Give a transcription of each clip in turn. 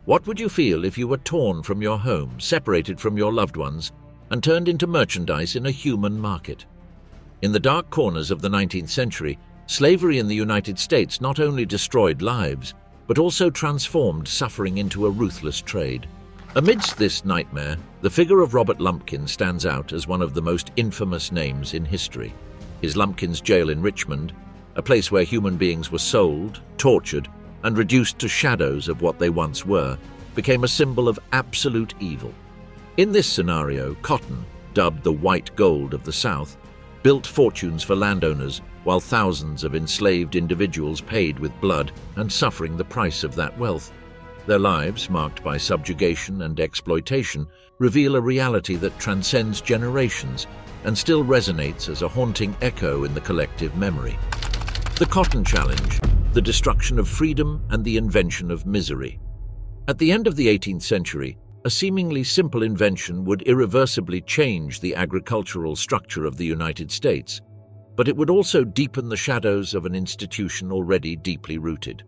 What would you feel if you were torn from your home, separated from your loved ones, and turned into merchandise in a human market? In the dark corners of the 19th century, slavery in the United States not only destroyed lives, but also transformed suffering into a ruthless trade. Amidst this nightmare, the figure of Robert Lumpkin stands out as one of the most infamous names in history. His Lumpkin's jail in Richmond, a place where human beings were sold, tortured, and reduced to shadows of what they once were, became a symbol of absolute evil. In this scenario, cotton, dubbed the white gold of the South, built fortunes for landowners while thousands of enslaved individuals paid with blood and suffering the price of that wealth. Their lives, marked by subjugation and exploitation, reveal a reality that transcends generations and still resonates as a haunting echo in the collective memory. The Cotton Challenge, the destruction of freedom and the invention of misery. At the end of the 18th century, a seemingly simple invention would irreversibly change the agricultural structure of the United States, but it would also deepen the shadows of an institution already deeply rooted.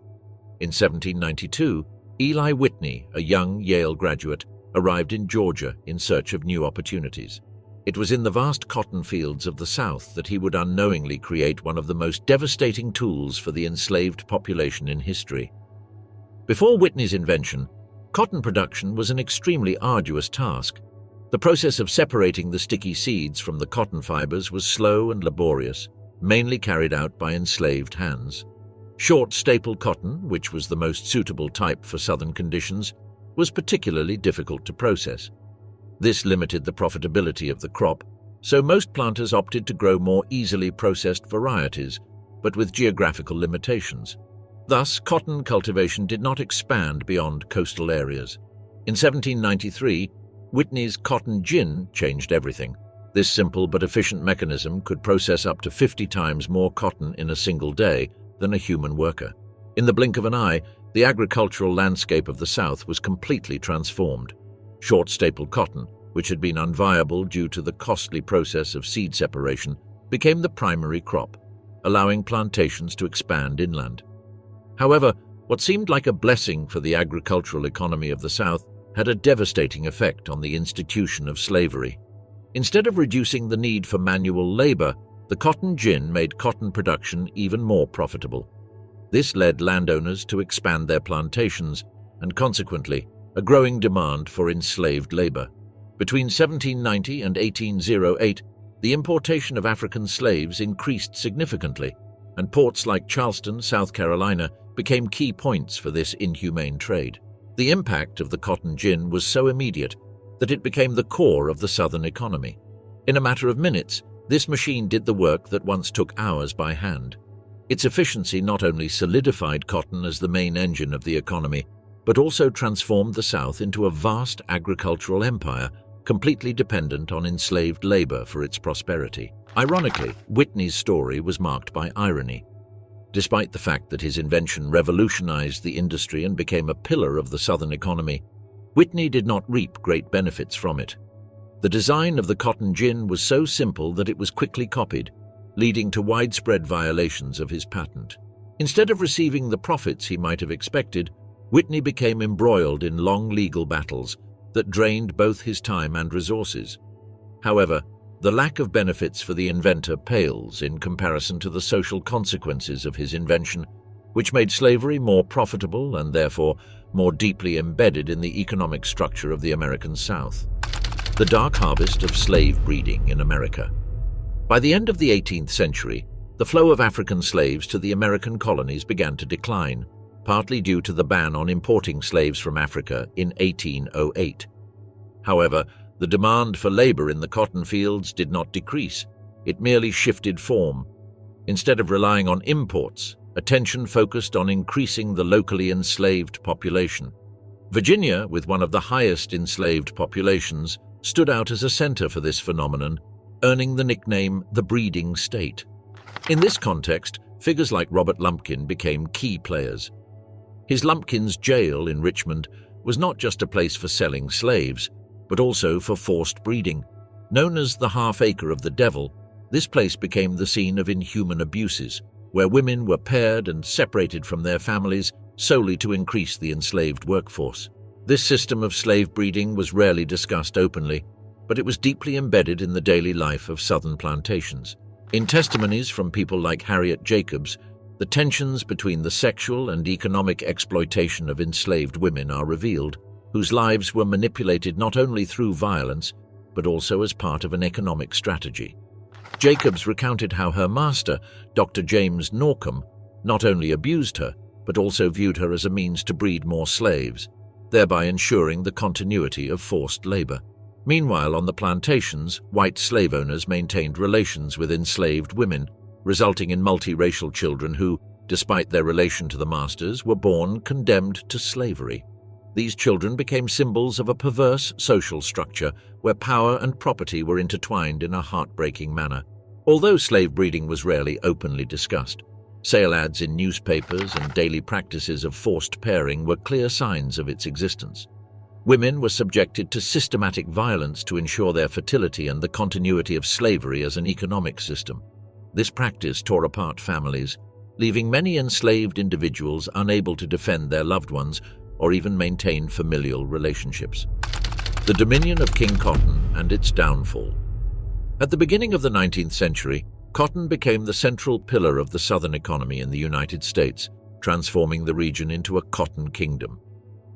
In 1792, Eli Whitney, a young Yale graduate, arrived in Georgia in search of new opportunities. It was in the vast cotton fields of the South that he would unknowingly create one of the most devastating tools for the enslaved population in history. Before Whitney's invention, cotton production was an extremely arduous task. The process of separating the sticky seeds from the cotton fibers was slow and laborious, mainly carried out by enslaved hands. Short staple cotton, which was the most suitable type for southern conditions, was particularly difficult to process. This limited the profitability of the crop, so most planters opted to grow more easily processed varieties, but with geographical limitations. Thus, cotton cultivation did not expand beyond coastal areas. In 1793, Whitney's cotton gin changed everything. This simple but efficient mechanism could process up to 50 times more cotton in a single day than a human worker. In the blink of an eye, the agricultural landscape of the South was completely transformed. Short staple cotton, which had been unviable due to the costly process of seed separation, became the primary crop, allowing plantations to expand inland. However, what seemed like a blessing for the agricultural economy of the South had a devastating effect on the institution of slavery. Instead of reducing the need for manual labor, the cotton gin made cotton production even more profitable. This led landowners to expand their plantations and, consequently, a growing demand for enslaved labor. Between 1790 and 1808, the importation of African slaves increased significantly, and ports like Charleston, South Carolina, became key points for this inhumane trade. The impact of the cotton gin was so immediate that it became the core of the Southern economy. In a matter of minutes, this machine did the work that once took hours by hand. Its efficiency not only solidified cotton as the main engine of the economy, but also transformed the South into a vast agricultural empire, completely dependent on enslaved labor for its prosperity. Ironically, Whitney's story was marked by irony. Despite the fact that his invention revolutionized the industry and became a pillar of the Southern economy, Whitney did not reap great benefits from it. The design of the cotton gin was so simple that it was quickly copied, leading to widespread violations of his patent. Instead of receiving the profits he might have expected, Whitney became embroiled in long legal battles that drained both his time and resources. However, the lack of benefits for the inventor pales in comparison to the social consequences of his invention, which made slavery more profitable and therefore more deeply embedded in the economic structure of the American South. The dark harvest of slave breeding in America. By the end of the 18th century, the flow of African slaves to the American colonies began to decline, partly due to the ban on importing slaves from Africa in 1808. However, the demand for labor in the cotton fields did not decrease, it merely shifted form. Instead of relying on imports, attention focused on increasing the locally enslaved population. Virginia, with one of the highest enslaved populations, stood out as a center for this phenomenon, earning the nickname the breeding state. In this context, figures like Robert Lumpkin became key players. His Lumpkin's jail in Richmond was not just a place for selling slaves, but also for forced breeding. Known as the half-acre of the devil, this place became the scene of inhuman abuses, where women were paired and separated from their families solely to increase the enslaved workforce. This system of slave breeding was rarely discussed openly, but it was deeply embedded in the daily life of southern plantations. In testimonies from people like Harriet Jacobs, the tensions between the sexual and economic exploitation of enslaved women are revealed, whose lives were manipulated not only through violence, but also as part of an economic strategy. Jacobs recounted how her master, Dr. James Norcom, not only abused her, but also viewed her as a means to breed more slaves, thereby ensuring the continuity of forced labor. Meanwhile, on the plantations, white slave owners maintained relations with enslaved women, resulting in multiracial children who, despite their relation to the masters, were born condemned to slavery. These children became symbols of a perverse social structure where power and property were intertwined in a heartbreaking manner. Although slave breeding was rarely openly discussed, sale ads in newspapers and daily practices of forced pairing were clear signs of its existence. Women were subjected to systematic violence to ensure their fertility and the continuity of slavery as an economic system. This practice tore apart families, leaving many enslaved individuals unable to defend their loved ones or even maintain familial relationships. The dominion of King Cotton and its downfall. At the beginning of the 19th century, cotton became the central pillar of the southern economy in the United States, transforming the region into a cotton kingdom.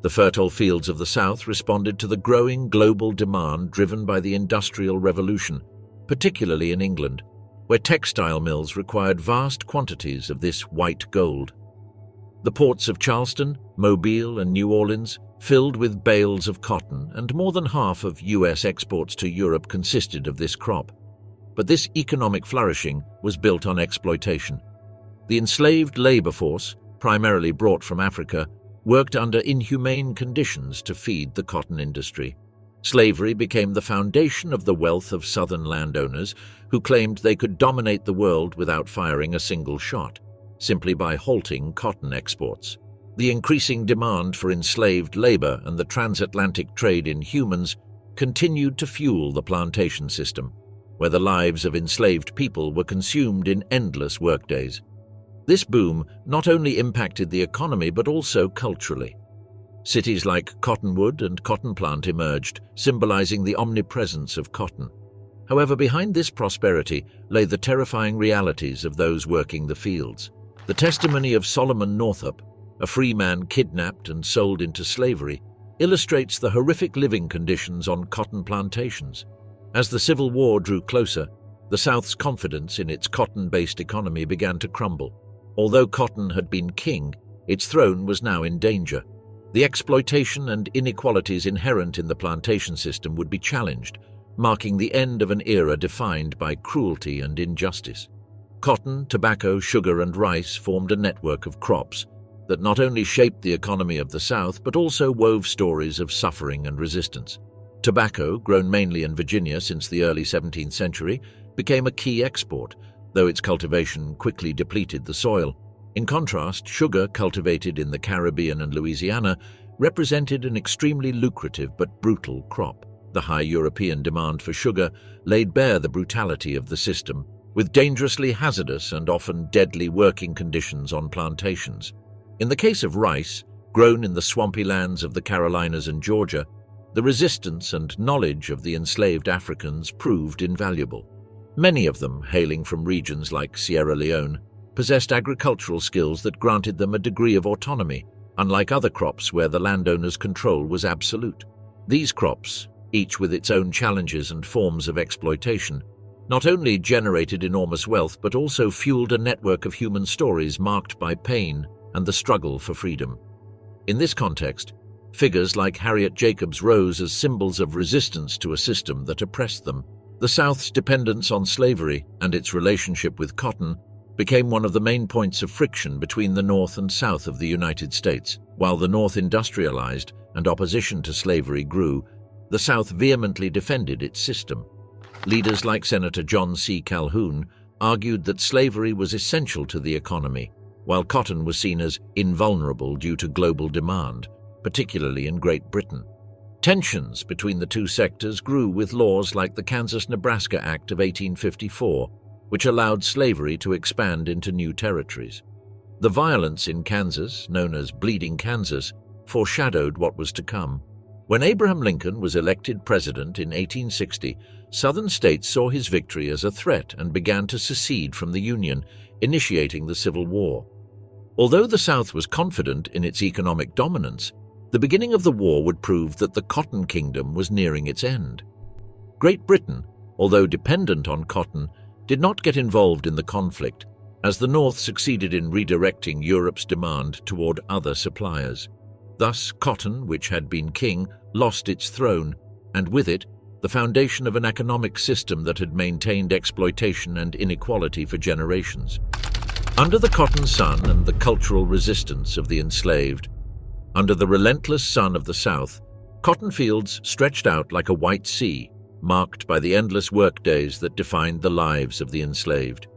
The fertile fields of the South responded to the growing global demand driven by the Industrial Revolution, particularly in England, where textile mills required vast quantities of this white gold. The ports of Charleston, Mobile, and New Orleans filled with bales of cotton, and more than half of U.S. exports to Europe consisted of this crop. But this economic flourishing was built on exploitation. The enslaved labor force, primarily brought from Africa, worked under inhumane conditions to feed the cotton industry. Slavery became the foundation of the wealth of southern landowners who claimed they could dominate the world without firing a single shot, simply by halting cotton exports. The increasing demand for enslaved labor and the transatlantic trade in humans continued to fuel the plantation system, where the lives of enslaved people were consumed in endless workdays. This boom not only impacted the economy but also culturally. Cities like Cottonwood and Cotton Plant emerged, symbolizing the omnipresence of cotton. However, behind this prosperity lay the terrifying realities of those working the fields. The testimony of Solomon Northup, a free man kidnapped and sold into slavery, illustrates the horrific living conditions on cotton plantations. As the Civil War drew closer, the South's confidence in its cotton-based economy began to crumble. Although cotton had been king, its throne was now in danger. The exploitation and inequalities inherent in the plantation system would be challenged, marking the end of an era defined by cruelty and injustice. Cotton, tobacco, sugar, and rice formed a network of crops that not only shaped the economy of the South but also wove stories of suffering and resistance. Tobacco, grown mainly in Virginia since the early 17th century, became a key export, though its cultivation quickly depleted the soil. In contrast, sugar, cultivated in the Caribbean and Louisiana, represented an extremely lucrative but brutal crop. The high European demand for sugar laid bare the brutality of the system, with dangerously hazardous and often deadly working conditions on plantations. In the case of rice, grown in the swampy lands of the Carolinas and Georgia, the resistance and knowledge of the enslaved Africans proved invaluable. Many of them, hailing from regions like Sierra Leone, possessed agricultural skills that granted them a degree of autonomy, unlike other crops where the landowner's control was absolute. These crops, each with its own challenges and forms of exploitation, not only generated enormous wealth but also fueled a network of human stories marked by pain and the struggle for freedom. In this context, figures like Harriet Jacobs rose as symbols of resistance to a system that oppressed them. The South's dependence on slavery and its relationship with cotton became one of the main points of friction between the North and South of the United States. While the North industrialized and opposition to slavery grew, the South vehemently defended its system. Leaders like Senator John C. Calhoun argued that slavery was essential to the economy, while cotton was seen as invulnerable due to global demand, particularly in Great Britain. Tensions between the two sectors grew with laws like the Kansas-Nebraska Act of 1854, which allowed slavery to expand into new territories. The violence in Kansas, known as Bleeding Kansas, foreshadowed what was to come. When Abraham Lincoln was elected president in 1860, Southern states saw his victory as a threat and began to secede from the Union, initiating the Civil War. Although the South was confident in its economic dominance, the beginning of the war would prove that the Cotton Kingdom was nearing its end. Great Britain, although dependent on cotton, did not get involved in the conflict, as the North succeeded in redirecting Europe's demand toward other suppliers. Thus, cotton, which had been king, lost its throne, and with it, the foundation of an economic system that had maintained exploitation and inequality for generations. Under the cotton sun and the cultural resistance of the enslaved, under the relentless sun of the South, cotton fields stretched out like a white sea, marked by the endless workdays that defined the lives of the enslaved.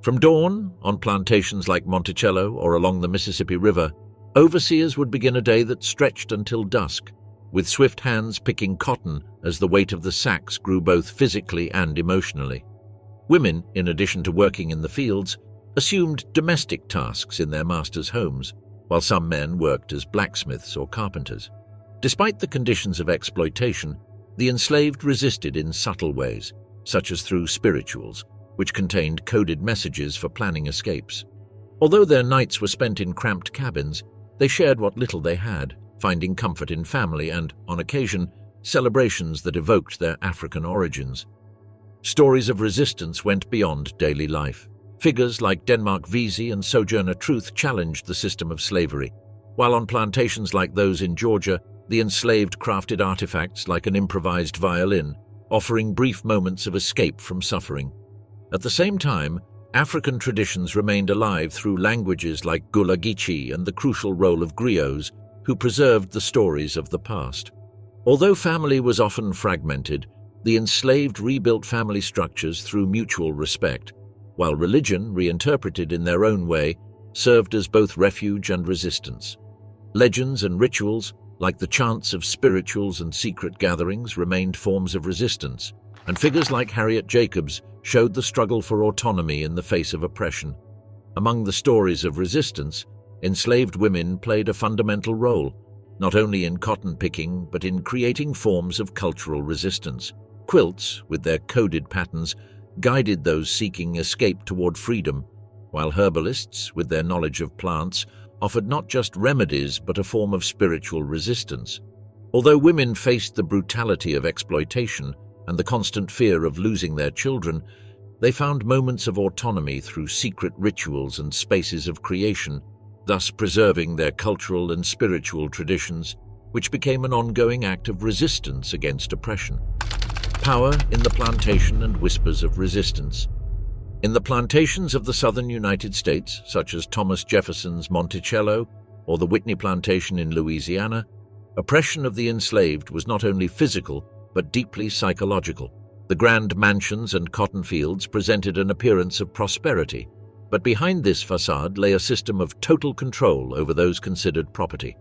From dawn, on plantations like Monticello or along the Mississippi River, overseers would begin a day that stretched until dusk, with swift hands picking cotton as the weight of the sacks grew both physically and emotionally. Women, in addition to working in the fields, assumed domestic tasks in their masters' homes, while some men worked as blacksmiths or carpenters. Despite the conditions of exploitation, the enslaved resisted in subtle ways, such as through spirituals, which contained coded messages for planning escapes. Although their nights were spent in cramped cabins, they shared what little they had, finding comfort in family and, on occasion, celebrations that evoked their African origins. Stories of resistance went beyond daily life. Figures like Denmark Vesey and Sojourner Truth challenged the system of slavery, while on plantations like those in Georgia, the enslaved crafted artifacts like an improvised violin, offering brief moments of escape from suffering. At the same time, African traditions remained alive through languages like Gullah Geechee and the crucial role of griots, who preserved the stories of the past. Although family was often fragmented, the enslaved rebuilt family structures through mutual respect, while religion, reinterpreted in their own way, served as both refuge and resistance. Legends and rituals, like the chants of spirituals and secret gatherings, remained forms of resistance, and figures like Harriet Jacobs showed the struggle for autonomy in the face of oppression. Among the stories of resistance, enslaved women played a fundamental role, not only in cotton picking but in creating forms of cultural resistance. Quilts, with their coded patterns, guided those seeking escape toward freedom, while herbalists, with their knowledge of plants, offered not just remedies but a form of spiritual resistance. Although women faced the brutality of exploitation and the constant fear of losing their children, they found moments of autonomy through secret rituals and spaces of creation, thus preserving their cultural and spiritual traditions, which became an ongoing act of resistance against oppression. Power in the plantation and whispers of resistance. In the plantations of the southern United States, such as Thomas Jefferson's Monticello or the Whitney Plantation in Louisiana, oppression of the enslaved was not only physical but deeply psychological. The grand mansions and cotton fields presented an appearance of prosperity, but behind this facade lay a system of total control over those considered property.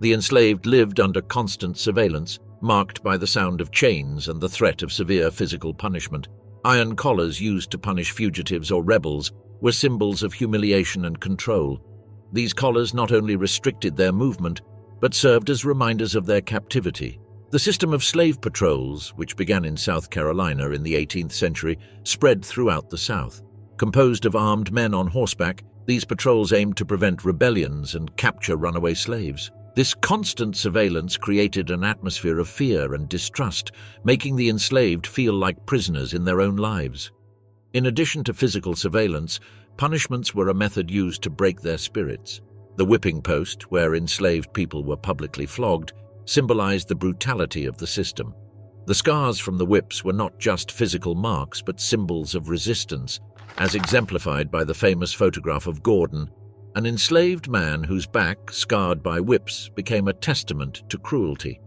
The enslaved lived under constant surveillance, marked by the sound of chains and the threat of severe physical punishment. Iron collars used to punish fugitives or rebels were symbols of humiliation and control. These collars not only restricted their movement, but served as reminders of their captivity. The system of slave patrols, which began in South Carolina in the 18th century, spread throughout the South. Composed of armed men on horseback, these patrols aimed to prevent rebellions and capture runaway slaves. This constant surveillance created an atmosphere of fear and distrust, making the enslaved feel like prisoners in their own lives. In addition to physical surveillance, punishments were a method used to break their spirits. The whipping post, where enslaved people were publicly flogged, symbolized the brutality of the system. The scars from the whips were not just physical marks but symbols of resistance, as exemplified by the famous photograph of Gordon, an enslaved man whose back, scarred by whips, became a testament to cruelty.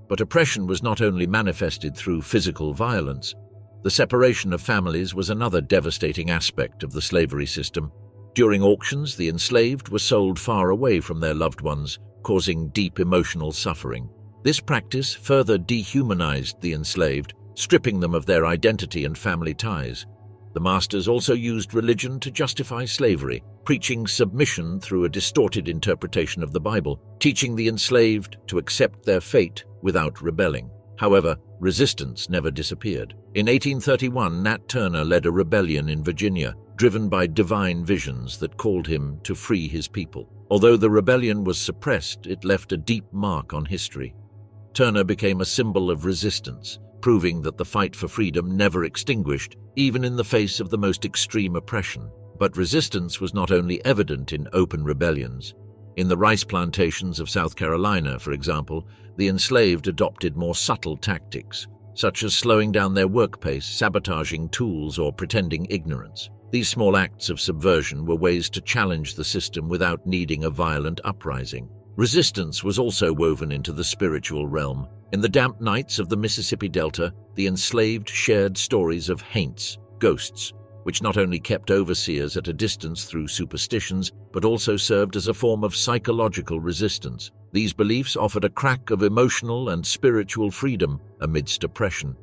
But oppression was not only manifested through physical violence. The separation of families was another devastating aspect of the slavery system. During auctions, the enslaved were sold far away from their loved ones, causing deep emotional suffering. This practice further dehumanized the enslaved, stripping them of their identity and family ties. The masters also used religion to justify slavery, preaching submission through a distorted interpretation of the Bible, teaching the enslaved to accept their fate without rebelling. However, resistance never disappeared. In 1831, Nat Turner led a rebellion in Virginia, driven by divine visions that called him to free his people. Although the rebellion was suppressed, it left a deep mark on history. Turner became a symbol of resistance, proving that the fight for freedom never extinguished, even in the face of the most extreme oppression. But resistance was not only evident in open rebellions. In the rice plantations of South Carolina, for example, the enslaved adopted more subtle tactics, such as slowing down their work pace, sabotaging tools, or pretending ignorance. These small acts of subversion were ways to challenge the system without needing a violent uprising. Resistance was also woven into the spiritual realm. In the damp nights of the Mississippi Delta, the enslaved shared stories of haints, ghosts, which not only kept overseers at a distance through superstitions, but also served as a form of psychological resistance. These beliefs offered a crack of emotional and spiritual freedom amidst oppression.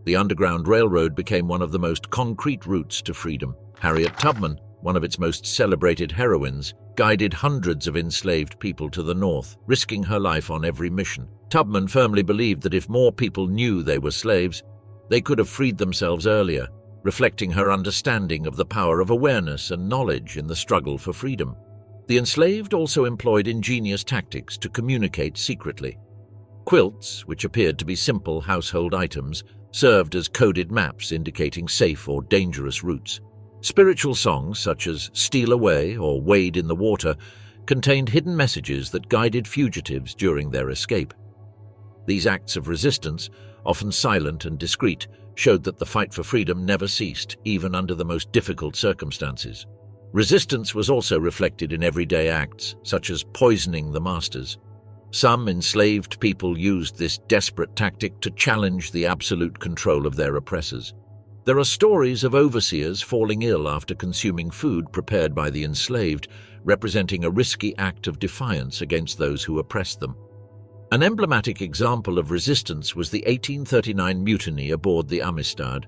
The Underground Railroad became one of the most concrete routes to freedom. Harriet Tubman, one of its most celebrated heroines, guided hundreds of enslaved people to the north, risking her life on every mission. Tubman firmly believed that if more people knew they were slaves, they could have freed themselves earlier, reflecting her understanding of the power of awareness and knowledge in the struggle for freedom. The enslaved also employed ingenious tactics to communicate secretly. Quilts, which appeared to be simple household items, served as coded maps indicating safe or dangerous routes. Spiritual songs such as Steal Away or Wade in the Water contained hidden messages that guided fugitives during their escape. These acts of resistance, often silent and discreet, showed that the fight for freedom never ceased, even under the most difficult circumstances. Resistance was also reflected in everyday acts, such as poisoning the masters. Some enslaved people used this desperate tactic to challenge the absolute control of their oppressors. There are stories of overseers falling ill after consuming food prepared by the enslaved, representing a risky act of defiance against those who oppressed them. An emblematic example of resistance was the 1839 mutiny aboard the Amistad.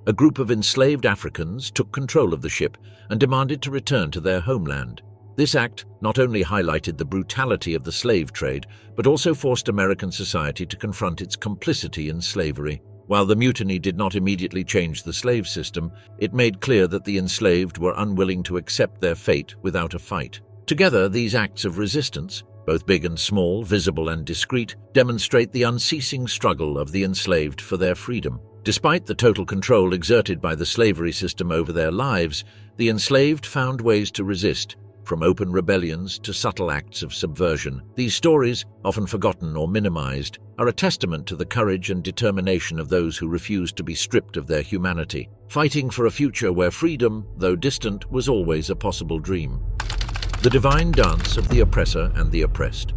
A group of enslaved Africans took control of the ship and demanded to return to their homeland. This act not only highlighted the brutality of the slave trade, but also forced American society to confront its complicity in slavery. While the mutiny did not immediately change the slave system, it made clear that the enslaved were unwilling to accept their fate without a fight. Together, these acts of resistance, both big and small, visible and discreet, demonstrate the unceasing struggle of the enslaved for their freedom. Despite the total control exerted by the slavery system over their lives, the enslaved found ways to resist, from open rebellions to subtle acts of subversion. These stories, often forgotten or minimized, are a testament to the courage and determination of those who refused to be stripped of their humanity, fighting for a future where freedom, though distant, was always a possible dream. The divine dance of the oppressor and the oppressed.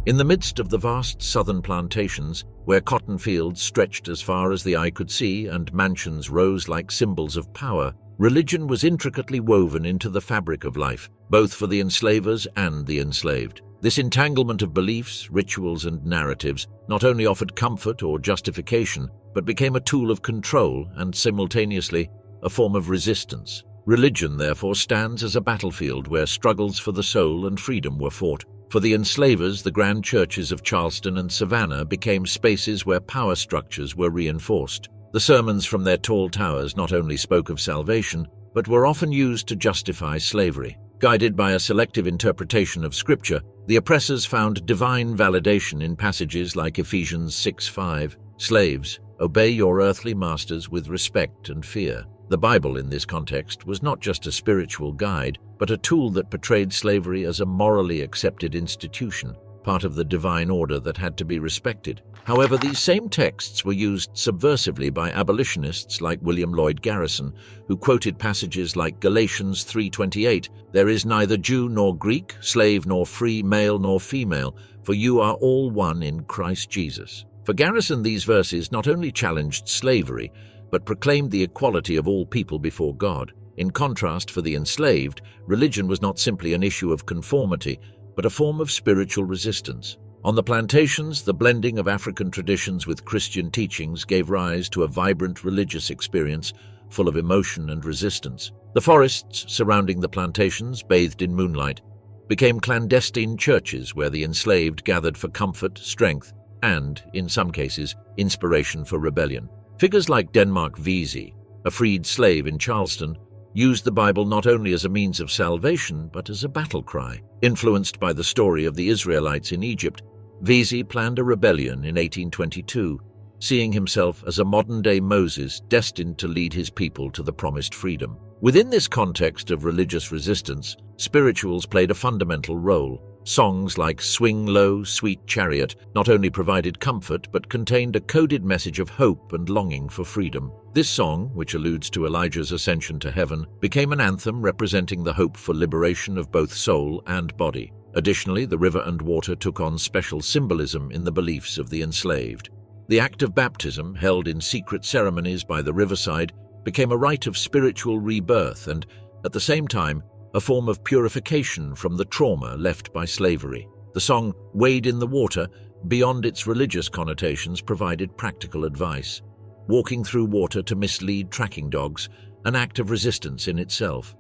In the midst of the vast southern plantations, where cotton fields stretched as far as the eye could see and mansions rose like symbols of power, religion was intricately woven into the fabric of life, both for the enslavers and the enslaved. This entanglement of beliefs, rituals, and narratives not only offered comfort or justification, but became a tool of control and, simultaneously, a form of resistance. Religion, therefore, stands as a battlefield where struggles for the soul and freedom were fought. For the enslavers, the grand churches of Charleston and Savannah became spaces where power structures were reinforced. The sermons from their tall towers not only spoke of salvation, but were often used to justify slavery. Guided by a selective interpretation of Scripture, the oppressors found divine validation in passages like Ephesians 6:5, "Slaves, obey your earthly masters with respect and fear." The Bible, in this context, was not just a spiritual guide, but a tool that portrayed slavery as a morally accepted institution, part of the divine order that had to be respected. However, these same texts were used subversively by abolitionists like William Lloyd Garrison, who quoted passages like Galatians 3:28, "There is neither Jew nor Greek, slave nor free, male nor female, for you are all one in Christ Jesus." For Garrison, these verses not only challenged slavery, but proclaimed the equality of all people before God. In contrast, for the enslaved, religion was not simply an issue of conformity, but a form of spiritual resistance. On the plantations, the blending of African traditions with Christian teachings gave rise to a vibrant religious experience, full of emotion and resistance. The forests surrounding the plantations, bathed in moonlight, became clandestine churches where the enslaved gathered for comfort, strength, and, in some cases, inspiration for rebellion. Figures like Denmark Vesey, a freed slave in Charleston, used the Bible not only as a means of salvation but as a battle cry. Influenced by the story of the Israelites in Egypt, Vesey planned a rebellion in 1822, seeing himself as a modern-day Moses destined to lead his people to the promised freedom. Within this context of religious resistance, spirituals played a fundamental role. Songs like "Swing Low, Sweet Chariot" not only provided comfort but contained a coded message of hope and longing for freedom. This song, which alludes to Elijah's ascension to heaven, became an anthem representing the hope for liberation of both soul and body. Additionally, the river and water took on special symbolism in the beliefs of the enslaved. The act of baptism, held in secret ceremonies by the riverside, became a rite of spiritual rebirth and, at the same time, a form of purification from the trauma left by slavery. The song "Wade in the Water," beyond its religious connotations, provided practical advice. Walking through water to mislead tracking dogs, an act of resistance in itself.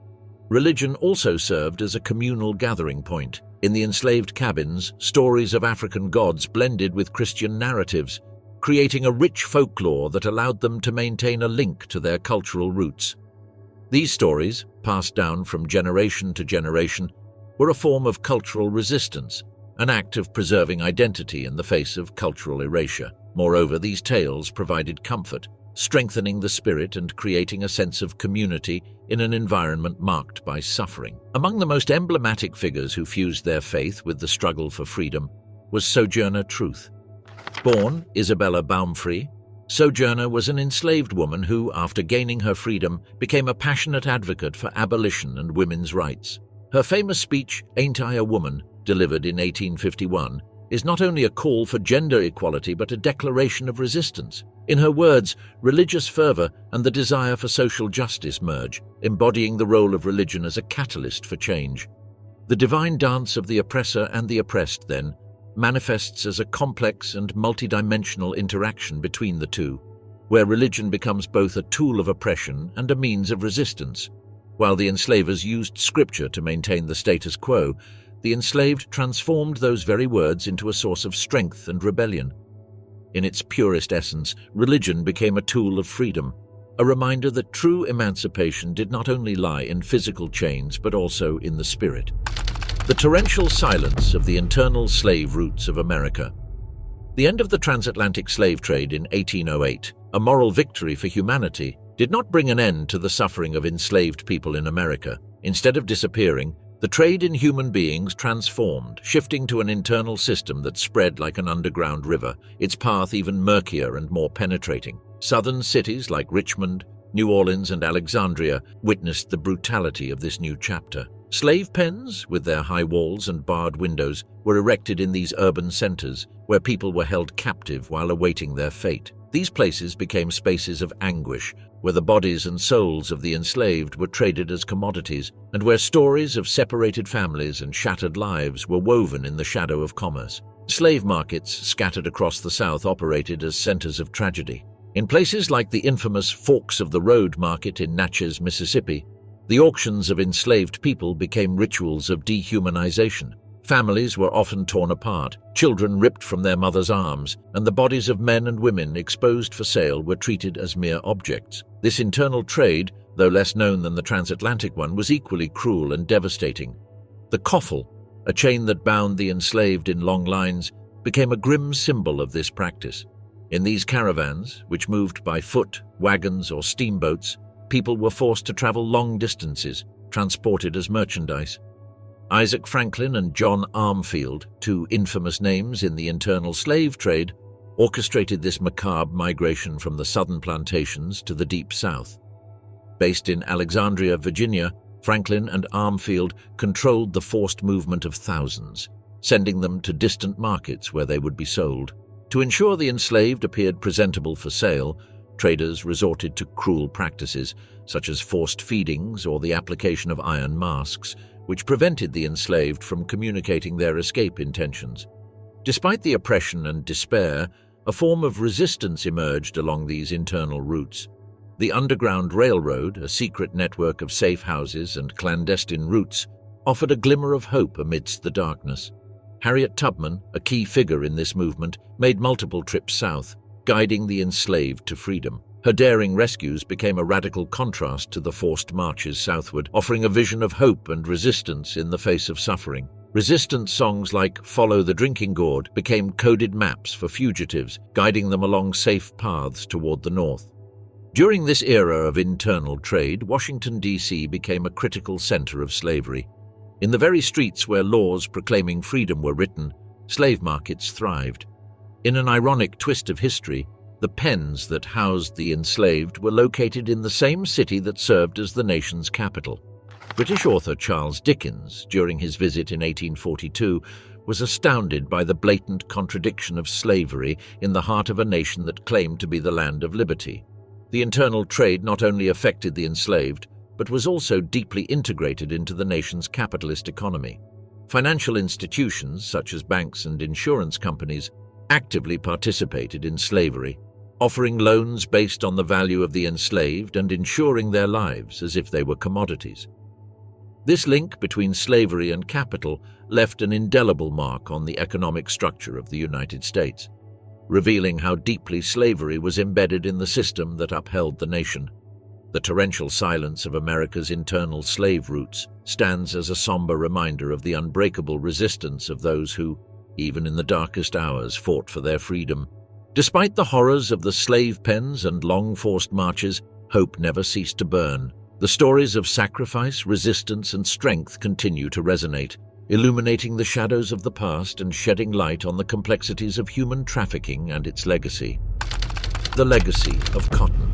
Religion also served as a communal gathering point. In the enslaved cabins, stories of African gods blended with Christian narratives, creating a rich folklore that allowed them to maintain a link to their cultural roots. These stories, passed down from generation to generation, were a form of cultural resistance, an act of preserving identity in the face of cultural erasure. Moreover, these tales provided comfort, strengthening the spirit and creating a sense of community in an environment marked by suffering. Among the most emblematic figures who fused their faith with the struggle for freedom was Sojourner Truth. Born Isabella Baumfree, Sojourner was an enslaved woman who, after gaining her freedom, became a passionate advocate for abolition and women's rights. Her famous speech, "Ain't I a Woman?", delivered in 1851, is not only a call for gender equality but a declaration of resistance. In her words, religious fervor and the desire for social justice merge, embodying the role of religion as a catalyst for change. The divine dance of the oppressor and the oppressed, then, manifests as a complex and multidimensional interaction between the two, where religion becomes both a tool of oppression and a means of resistance. While the enslavers used scripture to maintain the status quo, the enslaved transformed those very words into a source of strength and rebellion. In its purest essence, religion became a tool of freedom, a reminder that true emancipation did not only lie in physical chains but also in the spirit. The torrential silence of the internal slave routes of America. The end of the transatlantic slave trade in 1808, a moral victory for humanity, did not bring an end to the suffering of enslaved people in America. Instead of disappearing, the trade in human beings transformed, shifting to an internal system that spread like an underground river, its path even murkier and more penetrating. Southern cities like Richmond, New Orleans, and Alexandria witnessed the brutality of this new chapter. Slave pens, with their high walls and barred windows, were erected in these urban centers, where people were held captive while awaiting their fate. These places became spaces of anguish, where the bodies and souls of the enslaved were traded as commodities, and where stories of separated families and shattered lives were woven in the shadow of commerce. Slave markets scattered across the South operated as centers of tragedy. In places like the infamous Forks of the Road market in Natchez, Mississippi, the auctions of enslaved people became rituals of dehumanization. Families were often torn apart, children ripped from their mothers' arms, and the bodies of men and women exposed for sale were treated as mere objects. This internal trade, though less known than the transatlantic one, was equally cruel and devastating. The coffle, a chain that bound the enslaved in long lines, became a grim symbol of this practice. In these caravans, which moved by foot, wagons, or steamboats, people were forced to travel long distances, transported as merchandise. Isaac Franklin and John Armfield, two infamous names in the internal slave trade, orchestrated this macabre migration from the southern plantations to the deep south. Based in Alexandria, Virginia, Franklin and Armfield controlled the forced movement of thousands, sending them to distant markets where they would be sold. To ensure the enslaved appeared presentable for sale, traders resorted to cruel practices, such as forced feedings or the application of iron masks, which prevented the enslaved from communicating their escape intentions. Despite the oppression and despair, a form of resistance emerged along these internal routes. The Underground Railroad, a secret network of safe houses and clandestine routes, offered a glimmer of hope amidst the darkness. Harriet Tubman, a key figure in this movement, made multiple trips south, guiding the enslaved to freedom. Her daring rescues became a radical contrast to the forced marches southward, offering a vision of hope and resistance in the face of suffering. Resistance songs like "Follow the Drinking Gourd" became coded maps for fugitives, guiding them along safe paths toward the north. During this era of internal trade, Washington, D.C. became a critical center of slavery. In the very streets where laws proclaiming freedom were written, slave markets thrived. In an ironic twist of history, the pens that housed the enslaved were located in the same city that served as the nation's capital. British author Charles Dickens, during his visit in 1842, was astounded by the blatant contradiction of slavery in the heart of a nation that claimed to be the land of liberty. The internal trade not only affected the enslaved, but was also deeply integrated into the nation's capitalist economy. Financial institutions, such as banks and insurance companies, actively participated in slavery, offering loans based on the value of the enslaved and insuring their lives as if they were commodities. This link between slavery and capital left an indelible mark on the economic structure of the United States, revealing how deeply slavery was embedded in the system that upheld the nation. The torrential silence of America's internal slave routes stands as a somber reminder of the unbreakable resistance of those who, even in the darkest hours, fought for their freedom. Despite the horrors of the slave pens and long forced marches, hope never ceased to burn. The stories of sacrifice, resistance, and strength continue to resonate, illuminating the shadows of the past and shedding light on the complexities of human trafficking and its legacy. The legacy of cotton.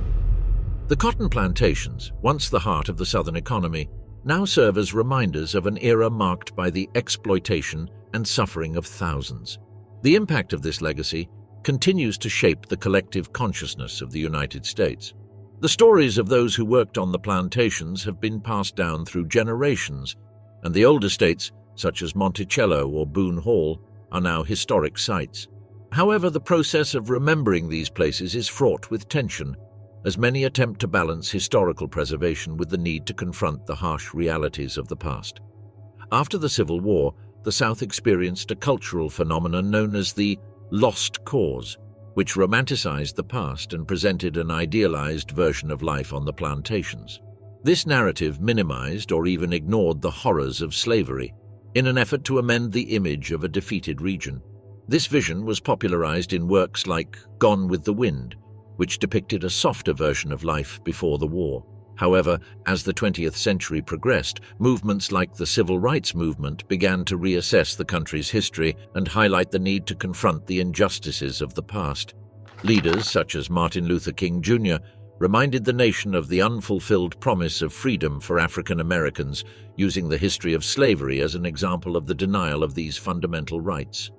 The cotton plantations, once the heart of the Southern economy, now serve as reminders of an era marked by the exploitation and suffering of thousands. The impact of this legacy continues to shape the collective consciousness of the United States. The stories of those who worked on the plantations have been passed down through generations, and the old estates, such as Monticello or Boone Hall, are now historic sites. However, the process of remembering these places is fraught with tension, as many attempt to balance historical preservation with the need to confront the harsh realities of the past. After the Civil War, the South experienced a cultural phenomenon known as the lost cause, which romanticized the past and presented an idealized version of life on the plantations. This narrative minimized or even ignored the horrors of slavery in an effort to amend the image of a defeated region. This vision was popularized in works like Gone with the Wind, which depicted a softer version of life before the war. However, as the 20th century progressed, movements like the Civil Rights Movement began to reassess the country's history and highlight the need to confront the injustices of the past. Leaders such as Martin Luther King Jr. reminded the nation of the unfulfilled promise of freedom for African Americans, using the history of slavery as an example of the denial of these fundamental rights.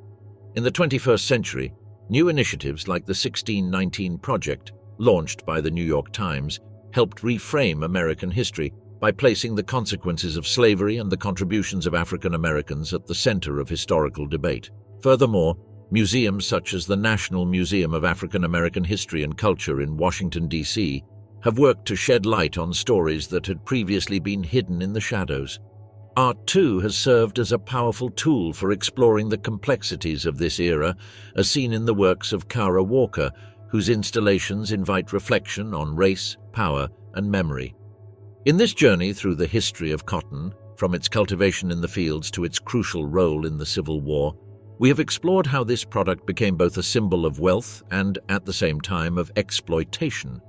In the 21st century, new initiatives like the 1619 Project, launched by the New York Times, helped reframe American history by placing the consequences of slavery and the contributions of African Americans at the center of historical debate. Furthermore, museums such as the National Museum of African American History and Culture in Washington, D.C., have worked to shed light on stories that had previously been hidden in the shadows. Art, too, has served as a powerful tool for exploring the complexities of this era, as seen in the works of Kara Walker, whose installations invite reflection on race, power, and memory. In this journey through the history of cotton, from its cultivation in the fields to its crucial role in the Civil War, we have explored how this product became both a symbol of wealth and, at the same time, of exploitation.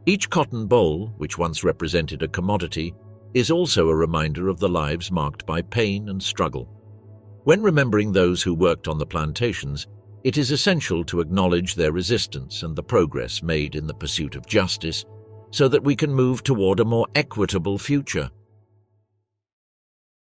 Each cotton boll, which once represented a commodity, is also a reminder of the lives marked by pain and struggle. When remembering those who worked on the plantations, it is essential to acknowledge their resistance and the progress made in the pursuit of justice, so that we can move toward a more equitable future.